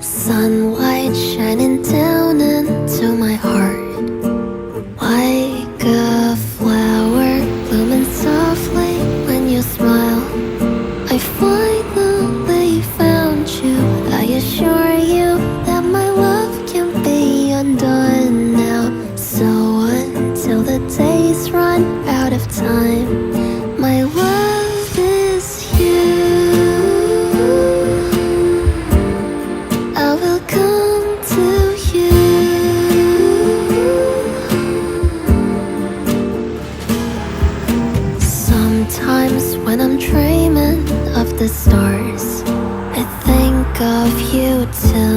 Sunlight shining down into my heart, like a flower blooming softly when you smile. I finally found you. I assure you that my love can be undone now. So until the days run out of time, my love is you. I will come to you. Sometimes when I'm dreaming of the stars, I think of you too.